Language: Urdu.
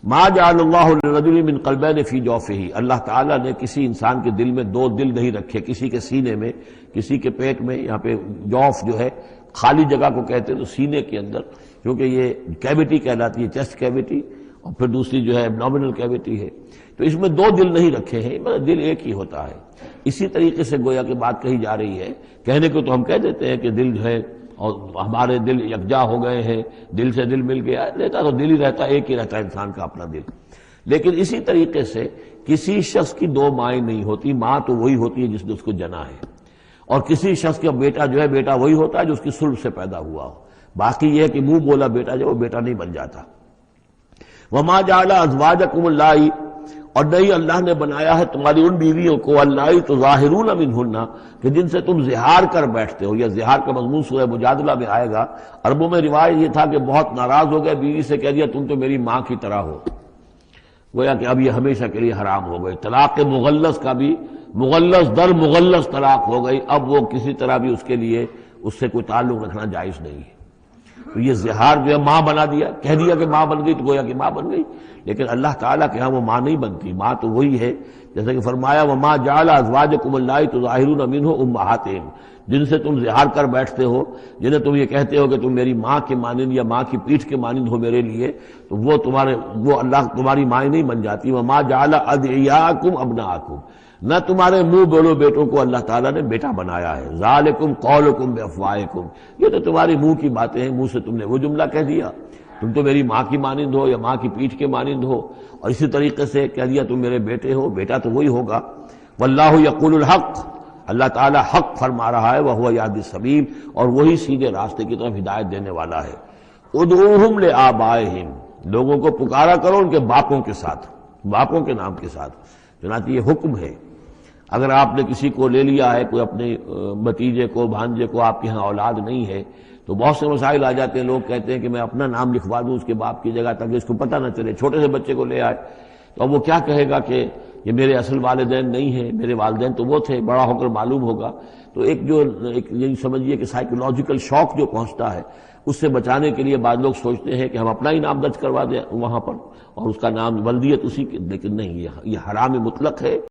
ما جعل اللہ للرجل من قلبین فی جوفہ، اللہ تعالیٰ نے کسی انسان کے دل میں دو دل نہیں رکھے، کسی کے سینے میں، کسی کے پیٹ میں، یہاں پہ جوف جو ہے خالی جگہ کو کہتے ہیں، تو سینے کے اندر، کیونکہ یہ کیویٹی کہلاتی ہے، چیسٹ کیویٹی، اور پھر دوسری جو ہے ایبڈومینل کیویٹی ہے، تو اس میں دو دل نہیں رکھے ہیں، مگر دل ایک ہی ہوتا ہے۔ اسی طریقے سے گویا کہ بات کہی جا رہی ہے، کہنے کو تو ہم کہہ دیتے ہیں کہ دل جو ہے اور ہمارے دل یکجا ہو گئے ہیں، دل سے دل مل گیا، رہتا تو دل ہی رہتا، ایک ہی رہتا ہے انسان کا اپنا دل۔ لیکن اسی طریقے سے کسی شخص کی دو مائیں نہیں ہوتی، ماں تو وہی ہوتی ہے جس نے اس کو جنا ہے، اور کسی شخص کا بیٹا جو ہے، بیٹا وہی ہوتا ہے جو اس کی صلب سے پیدا ہوا ہو۔ باقی یہ ہے کہ منہ بولا بیٹا جو وہ بیٹا نہیں بن جاتا۔ وما جعل ازواجکم اللہ، اور نہیں اللہ نے بنایا ہے تمہاری ان بیویوں کو، اللہ تظاہرون منہن، کہ جن سے تم زہار کر بیٹھتے ہو۔ یہ زہار کا مضمون سورہ مجادلہ میں آئے گا۔ عربوں میں روایت یہ تھا کہ بہت ناراض ہو گئے، بیوی سے کہہ دیا تم تو میری ماں کی طرح ہو، گویا کہ اب یہ ہمیشہ کے لیے حرام ہو گئی۔ طلاق مغلظ کا بھی مغلظ در مغلظ طلاق ہو گئی، اب وہ کسی طرح بھی اس کے لیے اس سے کوئی تعلق رکھنا جائز نہیں ہے۔ تو یہ زہار جو ہے ماں بنا دیا، کہہ دیا کہ ماں بن گئی تو گویا کہ ماں بن گئی، لیکن اللہ تعالیٰ کے ہاں وہ ماں نہیں بنتی، ماں تو وہی ہے، جیسے کہ فرمایا وما جعل ازواجکم اللہ تظاہرون منہ امہاتہم، جن سے تم زہار کر بیٹھتے ہو، جنہیں تم یہ کہتے ہو کہ تم میری ماں کے مانند یا ماں کی پیٹھ کے مانند ہو میرے لیے، تو وہ اللہ تمہاری مائیں نہیں بن جاتی۔ وما جعل ادعیاءکم ابناءکم، نہ تمہارے منہ بولو بیٹوں کو اللہ تعالیٰ نے بیٹا بنایا ہے۔ ذالکم قولکم بافواہکم، یہ تو تمہاری منہ کی باتیں ہیں، منہ سے تم نے وہ جملہ کہہ دیا، تم تو میری ماں کی مانند ہو یا ماں کی پیٹھ کے مانند ہو، اور اسی طریقے سے کہہ دیا تم میرے بیٹے ہو، بیٹا تو وہی ہوگا۔ واللہ یقول الحق، اللہ تعالیٰ حق فرما رہا ہے، وہو یہدی السبیل، اور وہی سیدھے راستے کی طرف ہدایت دینے والا ہے۔ ادعوہم لآبائہم، لوگوں کو پکارا کرو ان کے باپوں کے ساتھ، باپوں کے نام کے ساتھ، چنانچہ یہ حکم ہے۔ اگر آپ نے کسی کو لے لیا ہے، کوئی اپنے بھتیجے کو، بھانجے کو، آپ کے ہاں اولاد نہیں ہے، تو بہت سے مسائل آ جاتے ہیں، لوگ کہتے ہیں کہ میں اپنا نام لکھوا دوں اس کے باپ کی جگہ تاکہ اس کو پتہ نہ چلے، چھوٹے سے بچے کو لے آئے تو اب وہ کیا کہے گا کہ یہ میرے اصل والدین نہیں ہیں، میرے والدین تو وہ تھے، بڑا ہو کر معلوم ہوگا۔ تو ایک یہی سمجھیے کہ سائیکولوجیکل شوق جو پہنچتا ہے، اس سے بچانے کے لیے بعض لوگ سوچتے ہیں کہ ہم اپنا ہی نام درج کروا دیں وہاں پر، اور اس کا نام ولدیت اسی کی، لیکن نہیں، یہ حرام مطلق ہے۔